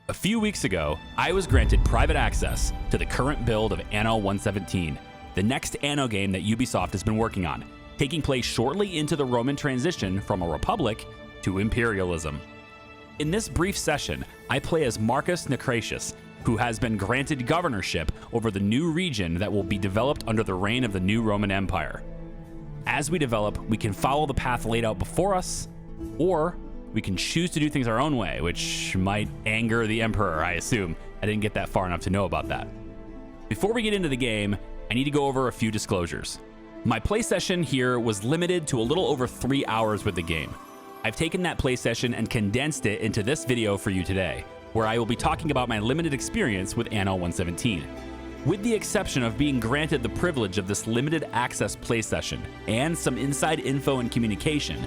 A few weeks ago, I was granted private access to the current build of Anno 117, the next Anno game that Ubisoft has been working on, taking place shortly into the Roman transition from a republic to imperialism. In this brief session, I play as Marcus Necratius, who has been granted governorship over the new region that will be developed under the reign of the new Roman Empire. As we develop, we can follow the path laid out before us, or we can choose to do things our own way, which might anger the Emperor, I assume. I didn't get that far enough to know about that. Before we get into the game, I need to go over a few disclosures. My play session here was limited to a little over 3 hours with the game. I've taken that play session and condensed it into this video for you today, where I will be talking about my limited experience with Anno 117. With the exception of being granted the privilege of this limited access play session and some inside info and communication,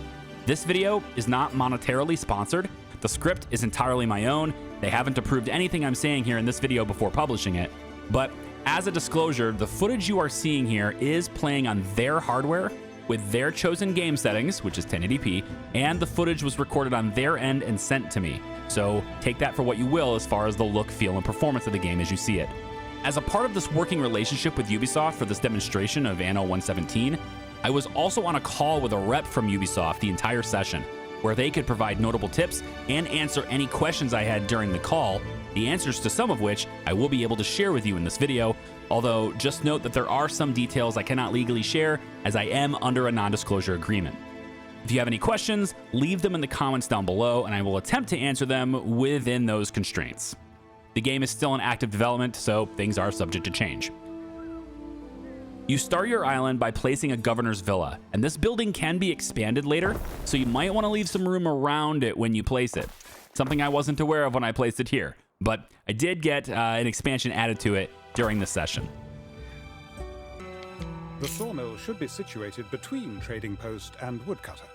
this video is not monetarily sponsored. The script is entirely my own. They haven't approved anything I'm saying here in this video before publishing it. But as a disclosure, the footage you are seeing here is playing on their hardware with their chosen game settings, which is 1080p, and the footage was recorded on their end and sent to me. So take that for what you will as far as the look, feel, and performance of the game as you see it. As a part of this working relationship with Ubisoft for this demonstration of Anno 117, I was also on a call with a rep from Ubisoft the entire session, where they could provide notable tips and answer any questions I had during the call, the answers to some of which I will be able to share with you in this video, although just note that there are some details I cannot legally share as I am under a non-disclosure agreement. If you have any questions, leave them in the comments down below and I will attempt to answer them within those constraints. The game is still in active development, so things are subject to change. You start your island by placing a governor's villa, and this building can be expanded later, so you might want to leave some room around it when you place it. Something I wasn't aware of when I placed it here, but I did get an expansion added to it during the session. The sawmill should be situated between trading post and woodcutter.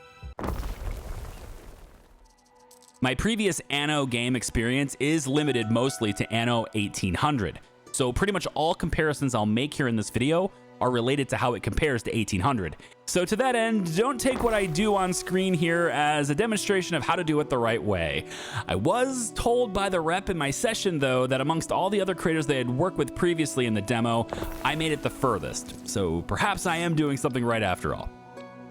My previous Anno game experience is limited mostly to Anno 1800, so pretty much all comparisons I'll make here in this video are related to how it compares to 1800. So to that end, don't take what I do on screen here as a demonstration of how to do it the right way. I was told by the rep in my session, though, that amongst all the other creators they had worked with previously in the demo, I made it the furthest. So perhaps I am doing something right after all.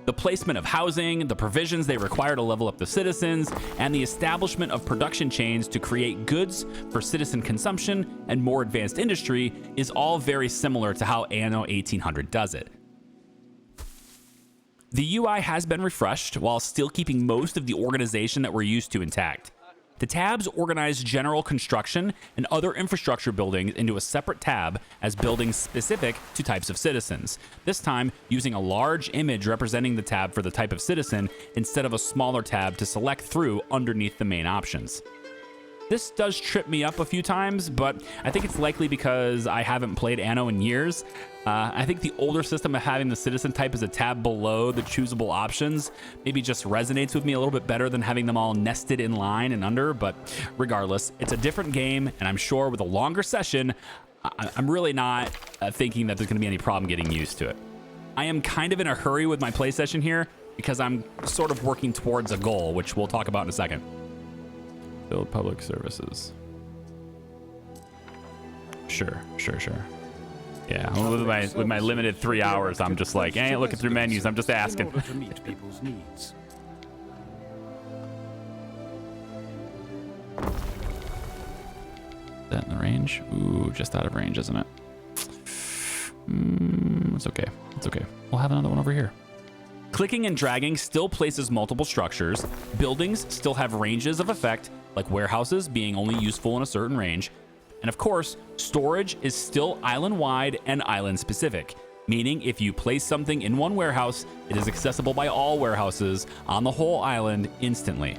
The placement of housing, the provisions they require to level up the citizens, and the establishment of production chains to create goods for citizen consumption and more advanced industry is all very similar to how Anno 1800 does it. The UI has been refreshed while still keeping most of the organization that we're used to intact. The tabs organize general construction and other infrastructure buildings into a separate tab as buildings specific to types of citizens, this time using a large image representing the tab for the type of citizen instead of a smaller tab to select through underneath the main options. This does trip me up a few times, but I think it's likely because I haven't played Anno in years. I think the older system of having the citizen type as a tab below the choosable options maybe just resonates with me a little bit better than having them all nested in line and under, but regardless, it's a different game, and I'm sure with a longer session, I'm really not thinking that there's going to be any problem getting used to it. I am kind of in a hurry with my play session here because I'm sort of working towards a goal, which we'll talk about in a second. Build public services. Sure. Yeah, with my limited 3 hours, I'm just like, I ain't looking through menus, I'm just asking. In order to meet people's needs. Is that in the range? Ooh, just out of range, isn't it? It's okay. It's okay. We'll have another one over here. Clicking and dragging still places multiple structures. Buildings still have ranges of effect, like warehouses being only useful in a certain range. And of course, storage is still island-wide and island-specific, meaning if you place something in one warehouse, it is accessible by all warehouses on the whole island instantly.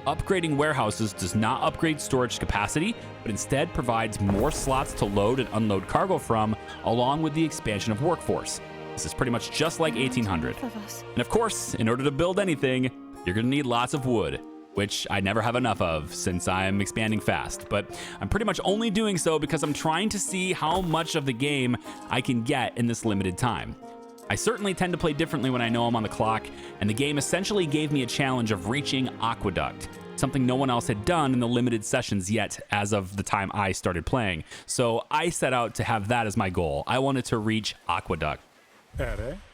Upgrading warehouses does not upgrade storage capacity, but instead provides more slots to load and unload cargo from, along with the expansion of workforce. This is pretty much just like 1800. And of course, in order to build anything, you're gonna need lots of wood, which I never have enough of since I'm expanding fast, but I'm pretty much only doing so because I'm trying to see how much of the game I can get in this limited time. I certainly tend to play differently when I know I'm on the clock, and the game essentially gave me a challenge of reaching Aqueduct. something no one else had done in the limited sessions yet as of the time I started playing. So I set out to have that as my goal. I wanted to reach Aqueduct.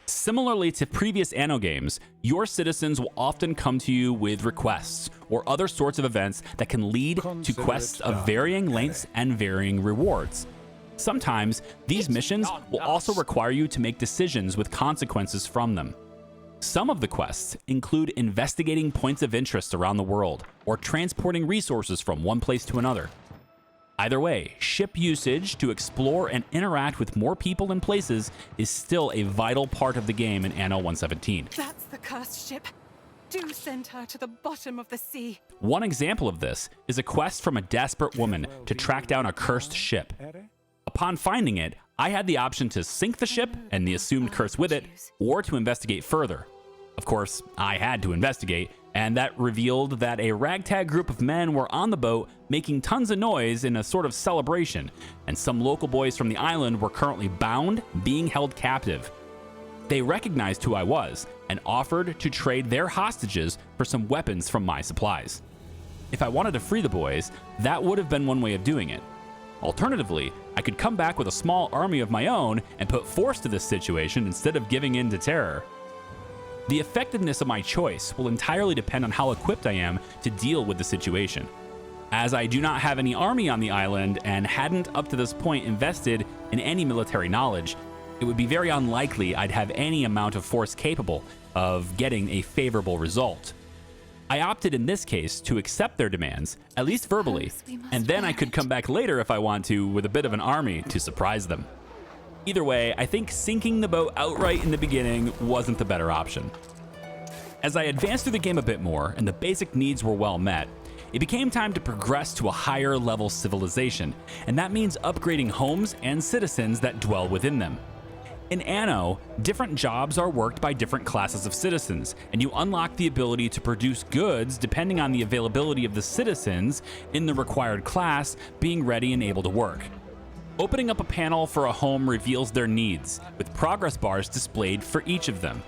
Similarly to previous Anno games, your citizens will often come to you with requests or other sorts of events that can lead to quests of varying lengths and varying rewards. Sometimes these missions will also require you to make decisions with consequences from them. Some of the quests include investigating points of interest around the world or transporting resources from one place to another. Either way, ship usage to explore and interact with more people and places is still a vital part of the game in Anno 117. That's the cursed ship. Do send her to the bottom of the sea. One example of this is a quest from a desperate woman to track down a cursed ship. Upon finding it, I had the option to sink the ship and the assumed curse with it, or to investigate further. Of course, I had to investigate, and that revealed that a ragtag group of men were on the boat making tons of noise in a sort of celebration, and some local boys from the island were currently bound, being held captive. They recognized who I was and offered to trade their hostages for some weapons from my supplies. If I wanted to free the boys, that would have been one way of doing it. Alternatively, I could come back with a small army of my own and put force to this situation instead of giving in to terror. The effectiveness of my choice will entirely depend on how equipped I am to deal with the situation. As I do not have any army on the island and hadn't up to this point invested in any military knowledge, it would be very unlikely I'd have any amount of force capable of getting a favorable result. I opted in this case to accept their demands, at least verbally, and then I could come back later if I want to with a bit of an army to surprise them. Either way, I think sinking the boat outright in the beginning wasn't the better option. As I advanced through the game a bit more and the basic needs were well met, it became time to progress to a higher level civilization, and that means upgrading homes and citizens that dwell within them. In Anno, different jobs are worked by different classes of citizens, and you unlock the ability to produce goods depending on the availability of the citizens in the required class being ready and able to work. Opening up a panel for a home reveals their needs, with progress bars displayed for each of them.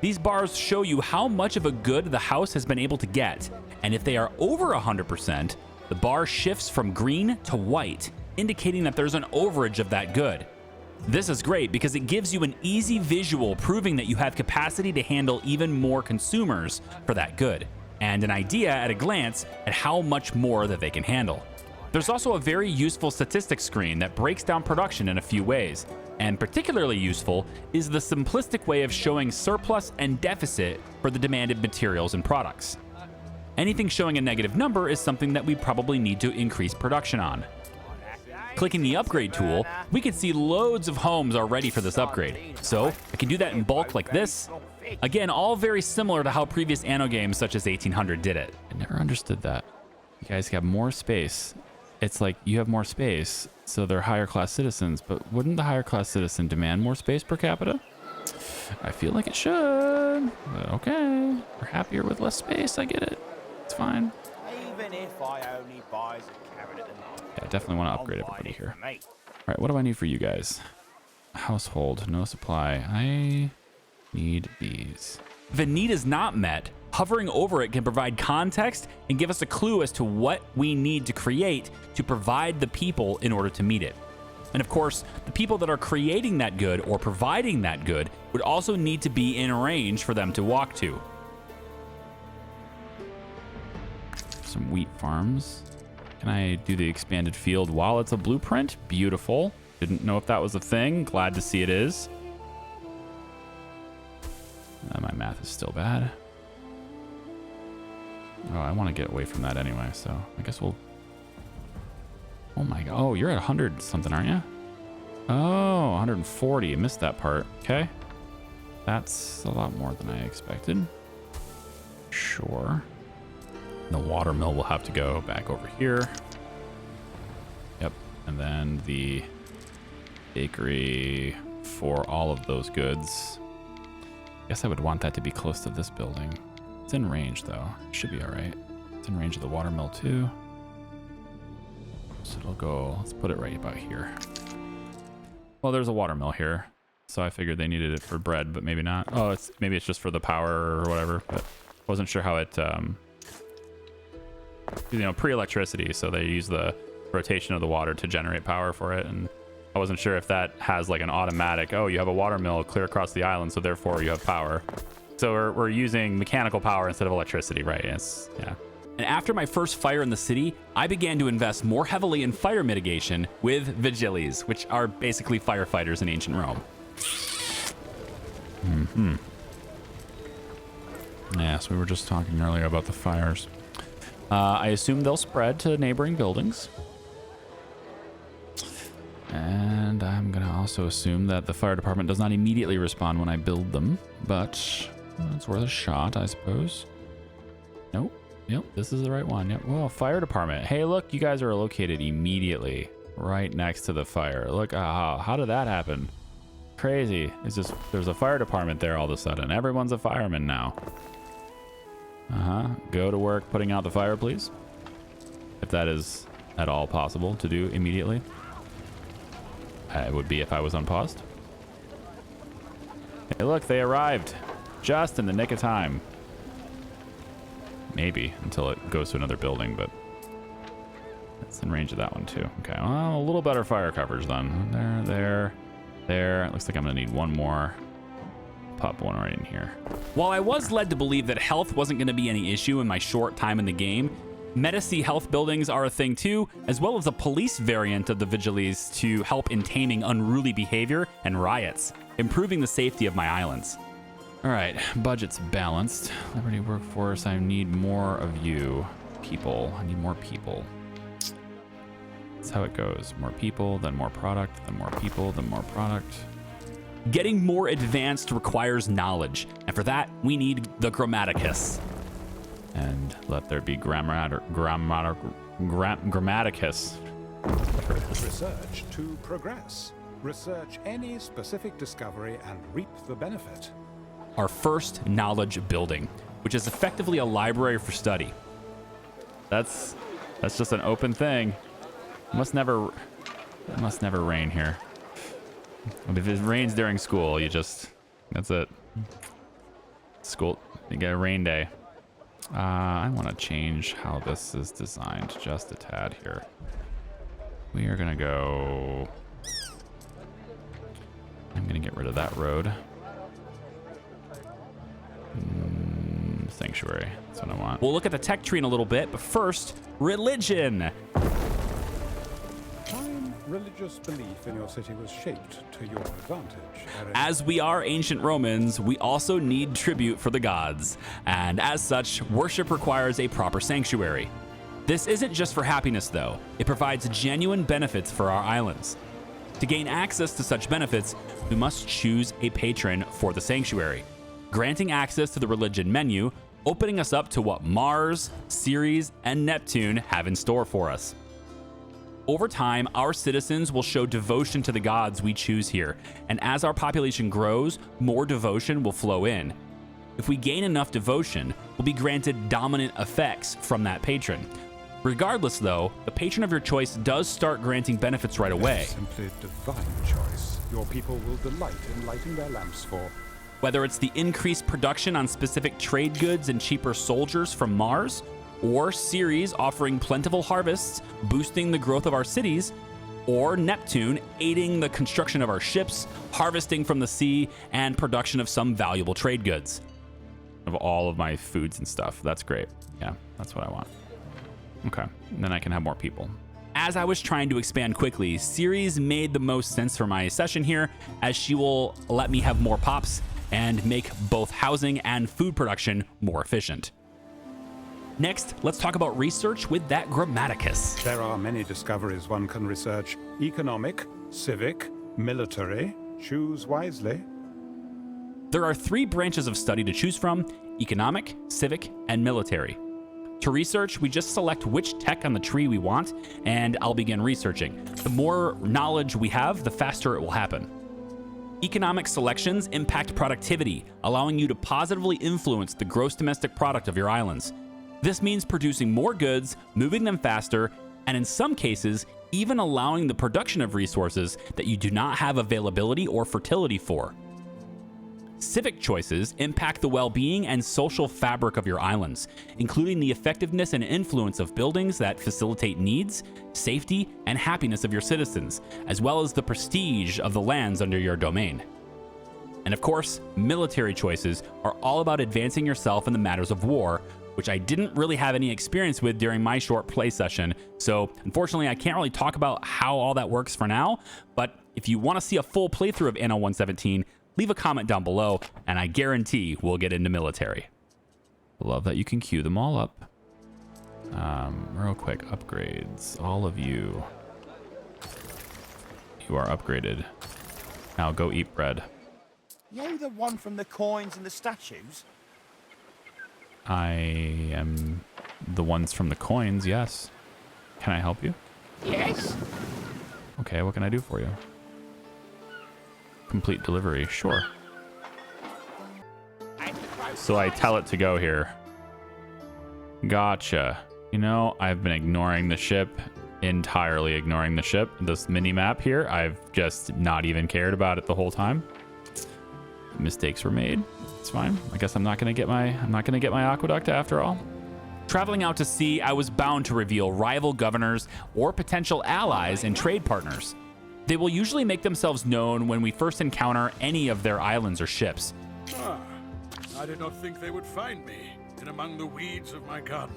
These bars show you how much of a good the house has been able to get, and if they are over 100%, the bar shifts from green to white, indicating that there's an overage of that good. This is great because it gives you an easy visual proving that you have capacity to handle even more consumers for that good, and an idea at a glance at how much more that they can handle. There's also a very useful statistics screen that breaks down production in a few ways, and particularly useful is the simplistic way of showing surplus and deficit for the demanded materials and products. Anything showing a negative number is something that we probably need to increase production on. Clicking the upgrade tool, we can see loads of homes are ready for this upgrade. So I can do that in bulk like this. Again, all very similar to how previous Anno games such as 1800 did it. I never understood that. You guys have more space. It's like you have more space, so they're higher class citizens, but wouldn't the higher class citizen demand more space per capita? I feel like it should, but okay. We're happier with less space, I get it. It's fine. Even if I only buys a carrot at the moment. Yeah, I definitely want to upgrade everybody here. All right, what do I need for you guys? Household, no supply. I need these. If a need is not met, hovering over it can provide context and give us a clue as to what we need to create to provide the people in order to meet it. And of course, the people that are creating that good or providing that good would also need to be in range for them to walk to. Some wheat farms. Can I do the expanded field while it's a blueprint? Beautiful. Didn't know if that was a thing. Glad to see it is. My math is still bad. Oh, I want to get away from that anyway, so I guess we'll... Oh my god. Oh, you're at 100 something, aren't you? Oh, 140. I missed that part. Okay. That's a lot more than I expected. Sure. The water mill will have to go back over here. Yep. And then the bakery for all of those goods. Guess I would want that to be close to this building. It's in range though. It should be all right. It's in range of the water mill too. So it'll go, let's put it right about here. Well, there's a water mill here. So I figured they needed it for bread, but maybe not. Oh, maybe it's just for the power or whatever, but wasn't sure how it pre-electricity, so they use the rotation of the water to generate power for it. And I wasn't sure if that has like an automatic, oh, you have a water mill clear across the island, so therefore you have power. So we're using mechanical power instead of electricity, right? Yeah. And after my first fire in the city, I began to invest more heavily in fire mitigation with vigiles, which are basically firefighters in ancient Rome. Yeah, so we were just talking earlier about the fires. I assume they'll spread to neighboring buildings. And I'm going to also assume that the fire department does not immediately respond when I build them, but it's worth a shot, I suppose. Nope. Yep, this is the right one. Yep. Well, fire department. Hey, look, you guys are located immediately right next to the fire. Look, how did that happen? Crazy. It's just, there's a fire department there all of a sudden. Everyone's a fireman now. Go to work putting out the fire, please. If that is at all possible to do immediately. It would be if I was unpaused. Hey, look, they arrived just in the nick of time. Maybe until it goes to another building, but it's in range of that one too. Okay, well, a little better fire coverage then. There. It looks like I'm gonna need one more. Pop one right in here. While I was led to believe that health wasn't gonna be any issue in my short time in the game, Medici health buildings are a thing too, as well as a police variant of the Vigiles to help in taming unruly behavior and riots, improving the safety of my islands. All right, budget's balanced. Liberty workforce, I need more of you people. I need more people. That's how it goes. More people, then more product, then more people, then more product. Getting more advanced requires knowledge, and for that, we need the Grammaticus. And let there be Grammaticus. Research to progress. Research any specific discovery and reap the benefit. Our first knowledge building, which is effectively a library for study. That's just an open thing. It must never rain here. If it rains during school, that's it. School, you get a rain day. I want to change how this is designed just a tad here. We are gonna go. I'm gonna get rid of that road. Sanctuary. That's what I want. We'll look at the tech tree in a little bit, but first, religion. Religious belief in your city was shaped to your advantage. As we are ancient Romans, we also need tribute for the gods, and as such, worship requires a proper sanctuary. This isn't just for happiness, though. It provides genuine benefits for our islands. To gain access to such benefits, we must choose a patron for the sanctuary, granting access to the religion menu, opening us up to what Mars, Ceres, and Neptune have in store for us. Over time, our citizens will show devotion to the gods we choose here, and as our population grows, more devotion will flow in. If we gain enough devotion, we'll be granted dominant effects from that patron. Regardless, though, the patron of your choice does start granting benefits right away. Simply divine choice. Your people will delight in lighting their lamps for. Whether it's the increased production on specific trade goods and cheaper soldiers from Mars, or Ceres offering plentiful harvests, boosting the growth of our cities, or Neptune aiding the construction of our ships, harvesting from the sea, and production of some valuable trade goods. Of all of my foods and stuff. That's great. Yeah, that's what I want. Okay, and then I can have more people. As I was trying to expand quickly, Ceres made the most sense for my session here, as she will let me have more pops and make both housing and food production more efficient. Next, let's talk about research with that Grammaticus. There are many discoveries one can research. Economic, civic, military. Choose wisely. There are 3 branches of study to choose from: economic, civic, and military. To research, we just select which tech on the tree we want, and I'll begin researching. The more knowledge we have, the faster it will happen. Economic selections impact productivity, allowing you to positively influence the gross domestic product of your islands. This means producing more goods, moving them faster, and in some cases, even allowing the production of resources that you do not have availability or fertility for. Civic choices impact the well-being and social fabric of your islands, including the effectiveness and influence of buildings that facilitate needs, safety, and happiness of your citizens, as well as the prestige of the lands under your domain. And of course, military choices are all about advancing yourself in the matters of war, which I didn't really have any experience with during my short play session, so unfortunately I can't really talk about how all that works for now, but if you want to see a full playthrough of Anno 117, leave a comment down below, and I guarantee we'll get into military. I love that you can queue them all up. Real quick, upgrades. All of you. You are upgraded. Now go eat bread. You the one from the coins and the statues? I am the ones from the coins, yes. Can I help you? Yes. Okay, what can I do for you? Complete delivery, sure. So I tell it to go here. Gotcha. You know, I've been ignoring the ship, entirely ignoring the ship. This mini map here, I've just not even cared about it the whole time. Mistakes were made. It's fine. I guess I'm not gonna get my aqueduct after all. Traveling out to sea, I was bound to reveal rival governors or potential allies and trade partners. They will usually make themselves known when we first encounter any of their islands or ships. Ah, I did not think they would find me in among the weeds of my garden.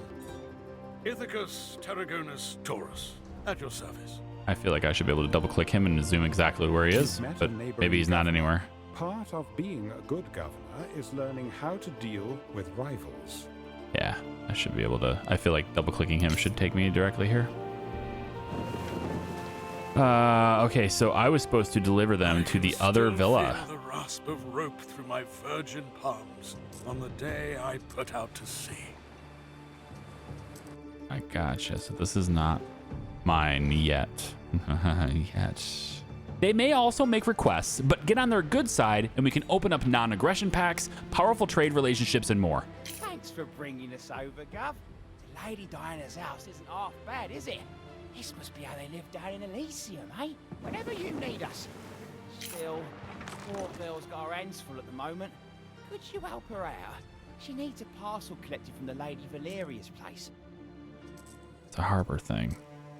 Ithacus Tarragonus Taurus, at your service. I feel like I should be able to double click him and zoom exactly where he is, but maybe he's not anywhere. Part of being a good governor is learning how to deal with rivals. Yeah, I should be able to. I feel like double clicking him should take me directly here. Okay, so I was supposed to deliver them to the other villa. Feel the rasp of rope through my virgin palms on the day I put out to sea. I gotcha. So this is not mine yet. Yet. They may also make requests, but get on their good side and we can open up non-aggression pacts, powerful trade relationships, and more. Thanks for bringing us over, Gov. The Lady Diana's house isn't half bad, is it? This must be how they live down in Elysium, eh? Whenever you need us. Still, poor girl's got her hands full at the moment. Could you help her out? She needs a parcel collected from the Lady Valeria's place. It's a harbor thing.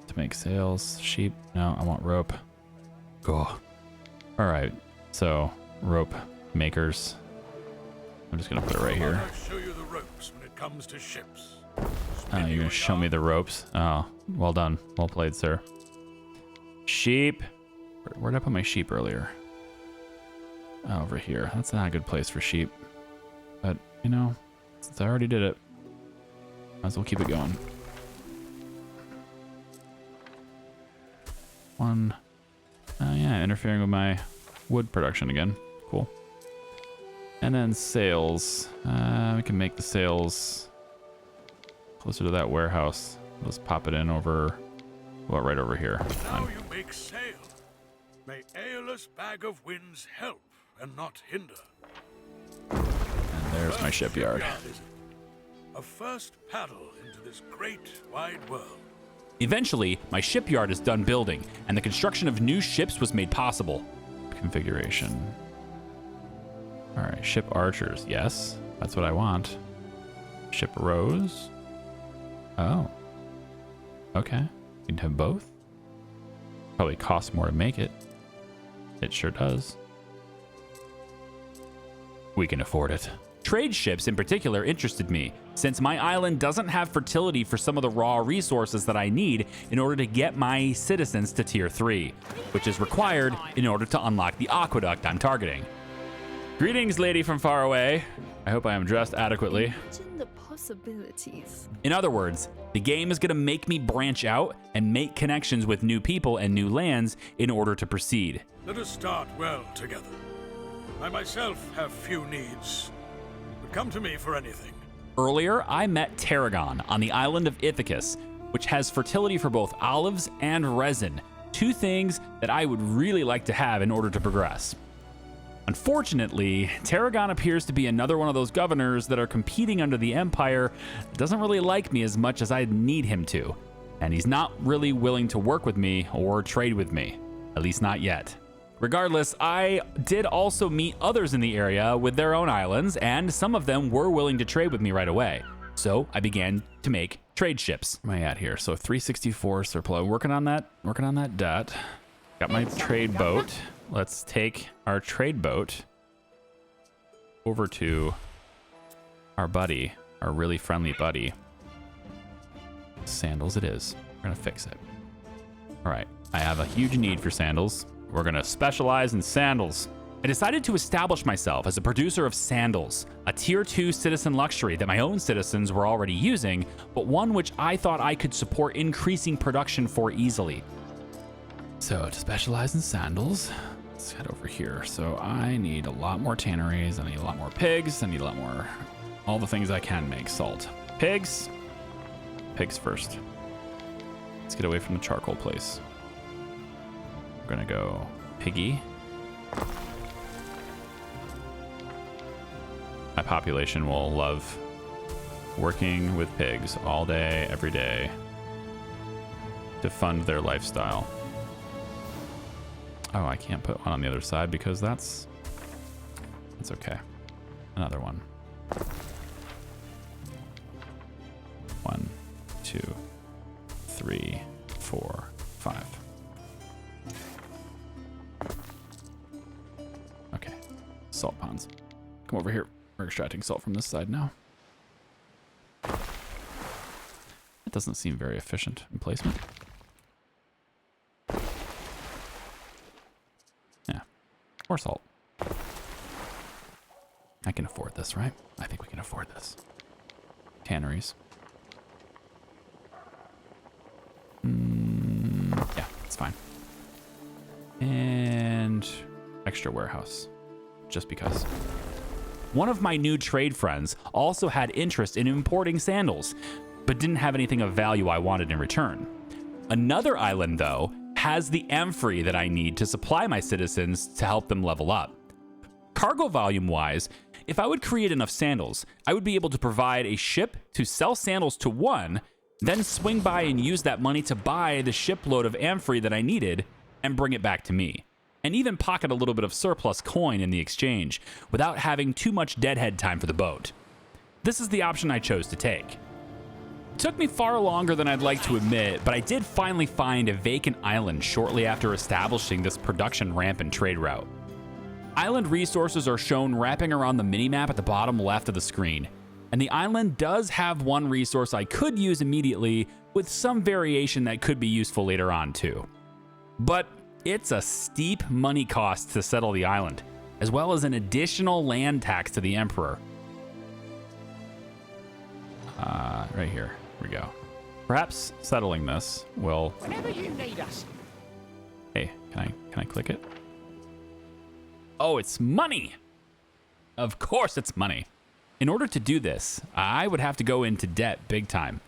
To make sails, sheep. No, I want rope. Cool. All right, so rope makers. I'm just gonna put it right here. I'll show you the ropes when it comes to ships. Oh, you're gonna show me the ropes? Oh, well done. Well played, sir. Sheep. Where did I put my sheep earlier? Oh, over here. That's not a good place for sheep. But, you know, since I already did it, might as well keep it going. One. Yeah, interfering with my wood production again. Cool. And then sails. We can make the sails closer to that warehouse. Let's pop it in over, well, right over here. Now you make sail. May Aeolus bag of winds help and not hinder. And there's my shipyard. A first paddle into this great wide world. Eventually, my shipyard is done building, and the construction of new ships was made possible. Configuration. All right, ship archers. Yes, that's what I want. Ship rows. Oh. Okay. You can have both. Probably costs more to make it. It sure does. We can afford it. Trade ships in particular interested me, since my island doesn't have fertility for some of the raw resources that I need in order to get my citizens to tier 3, which is required in order to unlock the aqueduct I'm targeting. Greetings, lady from far away. I hope I am dressed adequately. Imagine the possibilities. In other words, the game is going to make me branch out and make connections with new people and new lands in order to proceed. Let us start well together. I myself have few needs. Come to me for anything. Earlier, I met Tarragon on the island of Ithacus, which has fertility for both olives and resin, two things that I would really like to have in order to progress. Unfortunately, Tarragon appears to be another one of those governors that are competing under the Empire that doesn't really like me as much as I need him to, and he's not really willing to work with me or trade with me, at least not yet. Regardless, I did also meet others in the area with their own islands, and some of them were willing to trade with me right away. So I began to make trade ships. Where am I at here? So 364 surplus. Working on that debt. Got my trade boat. Let's take our trade boat over to our buddy, our really friendly buddy. Sandals it is. We're gonna fix it. All right, I have a huge need for sandals. We're gonna specialize in sandals. I decided to establish myself as a producer of sandals, a tier 2 citizen luxury that my own citizens were already using, but one which I thought I could support increasing production for easily. So to specialize in sandals, let's head over here. So I need a lot more tanneries, I need a lot more pigs, I need a lot more, all the things I can make. Salt. Pigs first. Let's get away from the charcoal place. We're gonna go piggy. My population will love working with pigs all day, every day to fund their lifestyle. Oh, I can't put one on the other side because that's okay. Another one. 1, 2, 3, 4, 5. Okay. Salt ponds. Come over here. We're extracting salt from this side now. It doesn't seem very efficient in placement. Yeah. More salt. I can afford this, right? I think we can afford this. Tanneries. Yeah, it's fine. And extra warehouse. Just because. One of my new trade friends also had interest in importing sandals, but didn't have anything of value I wanted in return. Another island, though, has the amphory that I need to supply my citizens to help them level up. Cargo volume-wise, if I would create enough sandals, I would be able to provide a ship to sell sandals to one, then swing by and use that money to buy the shipload of amphory that I needed and bring it back to me, and even pocket a little bit of surplus coin in the exchange without having too much deadhead time for the boat. This is the option I chose to take. It took me far longer than I'd like to admit, but I did finally find a vacant island shortly after establishing this production ramp and trade route. Island resources are shown wrapping around the minimap at the bottom left of the screen, and the island does have one resource I could use immediately with some variation that could be useful later on too. But it's a steep money cost to settle the island, as well as an additional land tax to the Emperor. Right here we go. Perhaps settling this will... Whenever you need us. Hey, can I click it? Oh, it's money! Of course it's money. In order to do this, I would have to go into debt big time.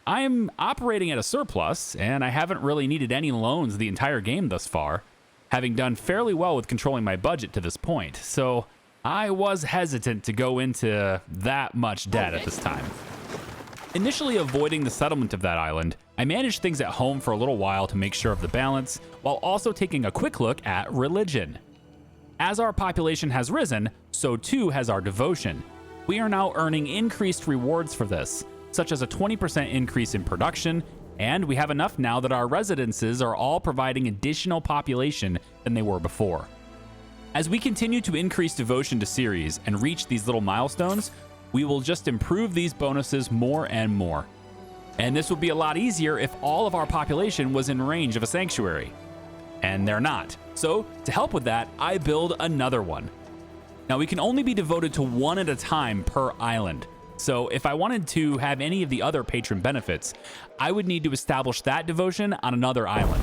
I'm operating at a surplus, and I haven't really needed any loans the entire game thus far, having done fairly well with controlling my budget to this point, so I was hesitant to go into that much debt at this time. Initially avoiding the settlement of that island, I managed things at home for a little while to make sure of the balance, while also taking a quick look at religion. As our population has risen, so too has our devotion. We are now earning increased rewards for this, such as a 20% increase in production, and we have enough now that our residences are all providing additional population than they were before. As we continue to increase devotion to Ceres and reach these little milestones, we will just improve these bonuses more and more. And this would be a lot easier if all of our population was in range of a sanctuary. And they're not. So, to help with that, I build another one. Now, we can only be devoted to one at a time per island. So if I wanted to have any of the other patron benefits, I would need to establish that devotion on another island.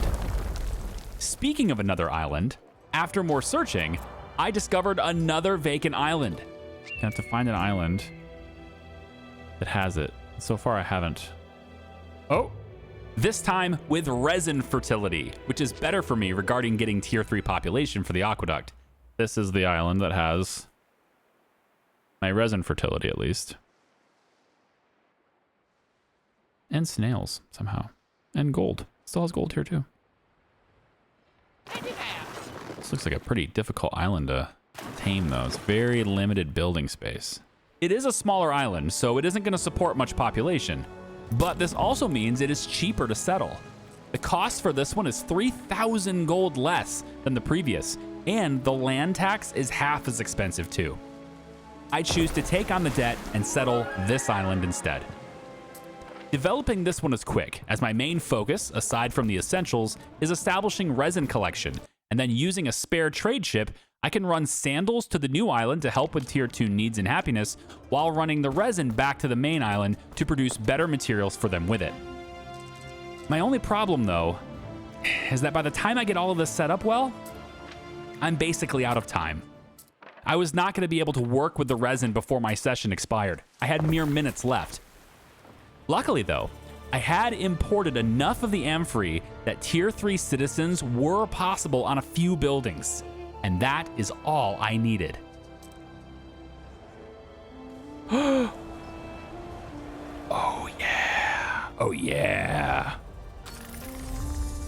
Speaking of another island, after more searching, I discovered another vacant island. I have to find an island that has it. So far, I haven't. Oh, this time with resin fertility, which is better for me regarding getting tier 3 population for the aqueduct. This is the island that has my resin fertility, at least. And snails, somehow. And gold. Still has gold here, too. This looks like a pretty difficult island to tame, though. It's very limited building space. It is a smaller island, so it isn't going to support much population. But this also means it is cheaper to settle. The cost for this one is 3,000 gold less than the previous, and the land tax is half as expensive too. I choose to take on the debt and settle this island instead. Developing this one is quick, as my main focus, aside from the essentials, is establishing resin collection, and then using a spare trade ship, I can run sandals to the new island to help with tier 2 needs and happiness, while running the resin back to the main island to produce better materials for them with it. My only problem, though, is that by the time I get all of this set up well, I'm basically out of time. I was not going to be able to work with the resin before my session expired. I had mere minutes left. Luckily, though, I had imported enough of the amphory that tier 3 citizens were possible on a few buildings, and that is all I needed. Oh yeah. Oh yeah.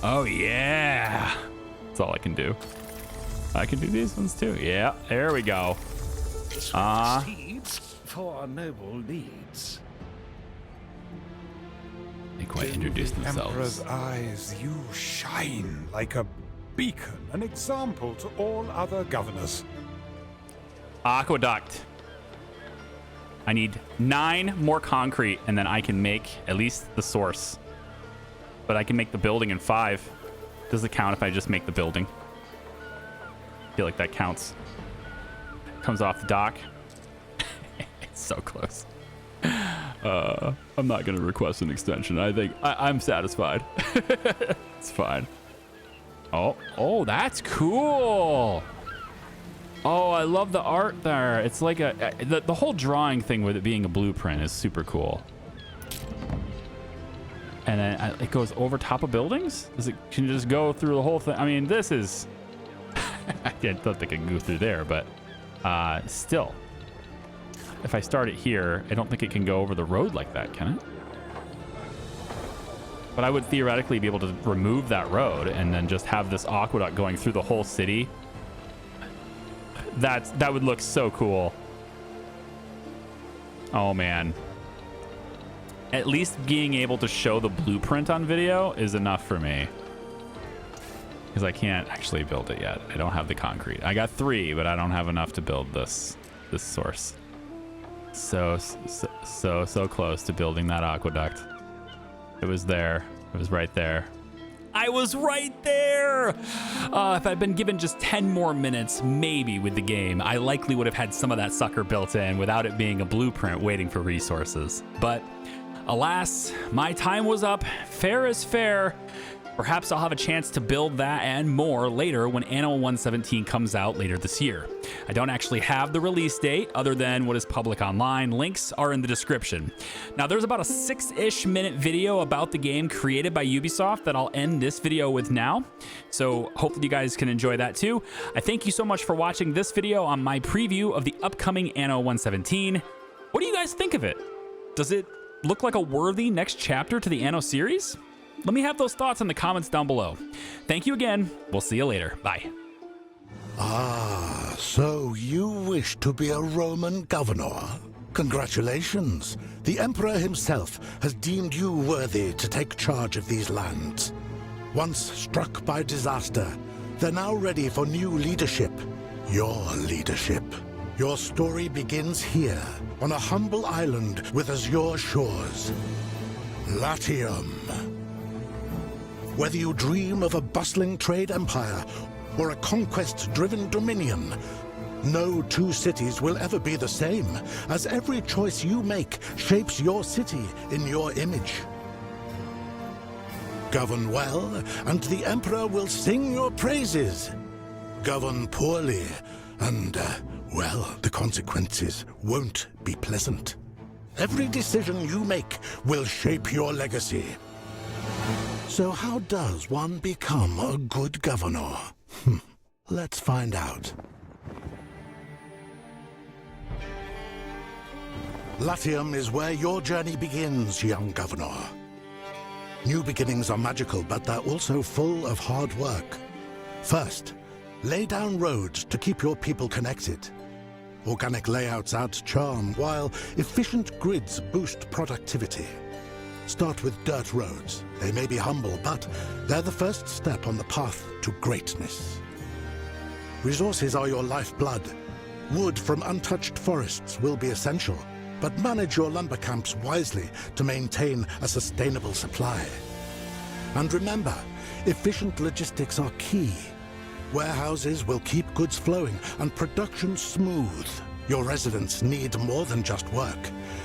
Oh yeah. That's all I can do. I can do these ones too. Yeah, there we go. Seeds for noble deeds. They quite introduce In the themselves. Emperor's eyes, you shine like a beacon, an example to all other governors. Aqueduct. I need 9 more concrete, and then I can make at least the source. But I can make the building in 5. Does it count if I just make the building? I feel like that counts. Comes off the dock. It's so close. I'm not going to request an extension. I think I'm satisfied. It's fine. Oh, that's cool. Oh, I love the art there. It's like the whole drawing thing with it being a blueprint is super cool. And then it goes over top of buildings? Can you just go through the whole thing? I mean, this is... I don't think I can go through there, but still. If I start it here, I don't think it can go over the road like that, can it? But I would theoretically be able to remove that road and then just have this aqueduct going through the whole city. That would look so cool. Oh, man. At least being able to show the blueprint on video is enough for me. Because I can't actually build it yet. I don't have the concrete. I got 3, but I don't have enough to build this source. So close to building that aqueduct. It was there. It was right there. I was right there! If I'd been given just 10 more minutes, maybe, with the game, I likely would have had some of that sucker built in without it being a blueprint waiting for resources. But alas, my time was up. Fair is fair. Perhaps I'll have a chance to build that and more later when Anno 117 comes out later this year. I don't actually have the release date other than what is public online. Links are in the description. Now, there's about a 6-ish minute video about the game created by Ubisoft that I'll end this video with now. So hopefully you guys can enjoy that too. I thank you so much for watching this video on my preview of the upcoming Anno 117. What do you guys think of it? Does it look like a worthy next chapter to the Anno series? Let me have those thoughts in the comments down below. Thank you again. We'll see you later. Bye. Ah, so you wish to be a Roman governor? Congratulations. The Emperor himself has deemed you worthy to take charge of these lands. Once struck by disaster, they're now ready for new leadership. Your leadership. Your story begins here, on a humble island with azure shores. Latium. Whether you dream of a bustling trade empire or a conquest-driven dominion, no 2 cities will ever be the same, as every choice you make shapes your city in your image. Govern well, and the Emperor will sing your praises. Govern poorly, and, well, the consequences won't be pleasant. Every decision you make will shape your legacy. So how does one become a good governor? Let's find out. Latium is where your journey begins, young governor. New beginnings are magical, but they're also full of hard work. First, Lay down roads to keep your people connected. Organic layouts add charm, while efficient grids boost productivity. Start with dirt roads. They may be humble, but they're the first step on the path to greatness. Resources are your lifeblood. Wood from untouched forests will be essential, but manage your lumber camps wisely to maintain a sustainable supply. And remember, efficient logistics are key. Warehouses will keep goods flowing and production smooth. Your residents need more than just work.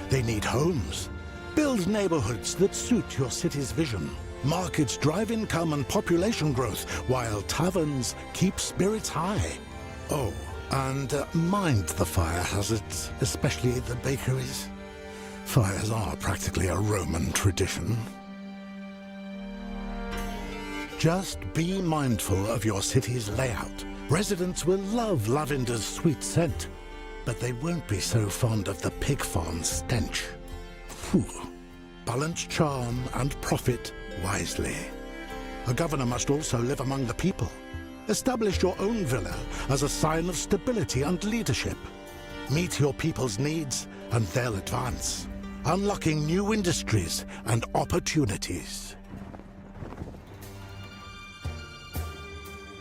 They need homes. Build neighborhoods that suit your city's vision. Markets drive income and population growth, while taverns keep spirits high. Oh, and mind the fire hazards, especially the bakeries. Fires are practically a Roman tradition. Just be mindful of your city's layout. Residents will love lavender's sweet scent, but they won't be so fond of the pig farm's stench. Phew. Balance charm and profit wisely. A governor must also live among the people. Establish your own villa as a sign of stability and leadership. Meet your people's needs and they'll advance, unlocking new industries and opportunities.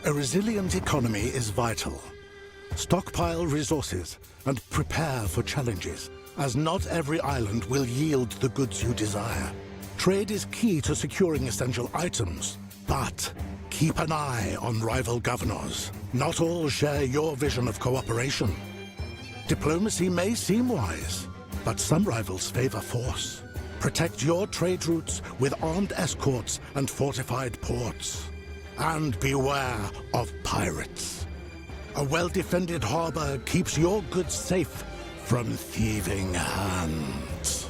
A resilient economy is vital. Stockpile resources and prepare for challenges, as not every island will yield the goods you desire. Trade is key to securing essential items, but keep an eye on rival governors. Not all share your vision of cooperation. Diplomacy may seem wise, but some rivals favor force. Protect your trade routes with armed escorts and fortified ports. And beware of pirates. A well-defended harbor keeps your goods safe from thieving hands.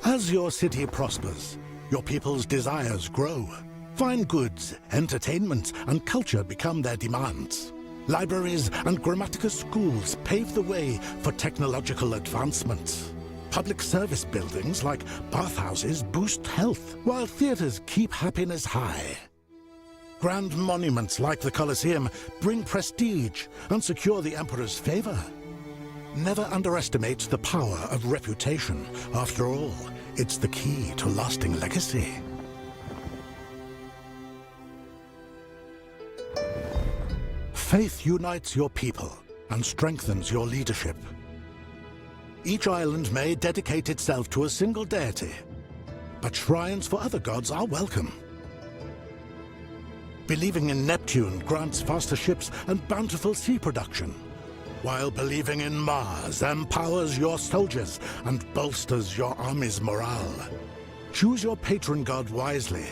As your city prospers, your people's desires grow. Fine goods, entertainment, and culture become their demands. Libraries and grammatical schools pave the way for technological advancements. Public service buildings like bathhouses boost health, while theaters keep happiness high. Grand monuments like the Colosseum bring prestige and secure the Emperor's favor. Never underestimate the power of reputation. After all, it's the key to lasting legacy. Faith unites your people and strengthens your leadership. Each island may dedicate itself to a single deity, but shrines for other gods are welcome. Believing in Neptune grants faster ships and bountiful sea production, while believing in Mars empowers your soldiers and bolsters your army's morale. Choose your patron god wisely,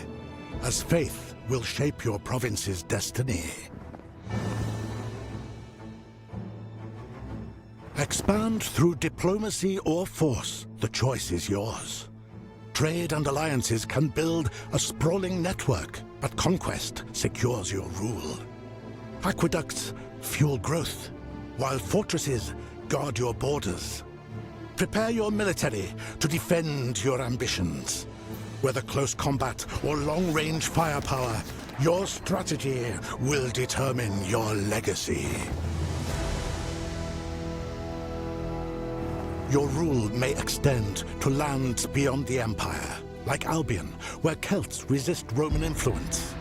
as faith will shape your province's destiny. Expand through diplomacy or force. The choice is yours. Trade and alliances can build a sprawling network, but conquest secures your rule. Aqueducts fuel growth, while fortresses guard your borders. Prepare your military to defend your ambitions. Whether close combat or long-range firepower, your strategy will determine your legacy. Your rule may extend to lands beyond the Empire, like Albion, where Celts resist Roman influence.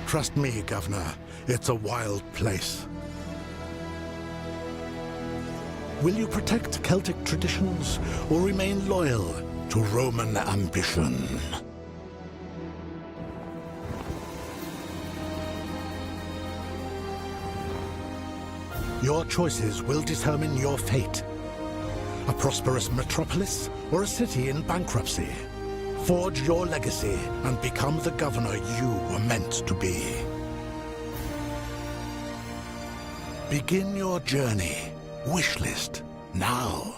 Trust me, Governor, it's a wild place. Will you protect Celtic traditions or remain loyal to Roman ambition? Your choices will determine your fate. A prosperous metropolis or a city in bankruptcy. Forge your legacy and become the governor you were meant to be. Begin your journey. Wishlist now.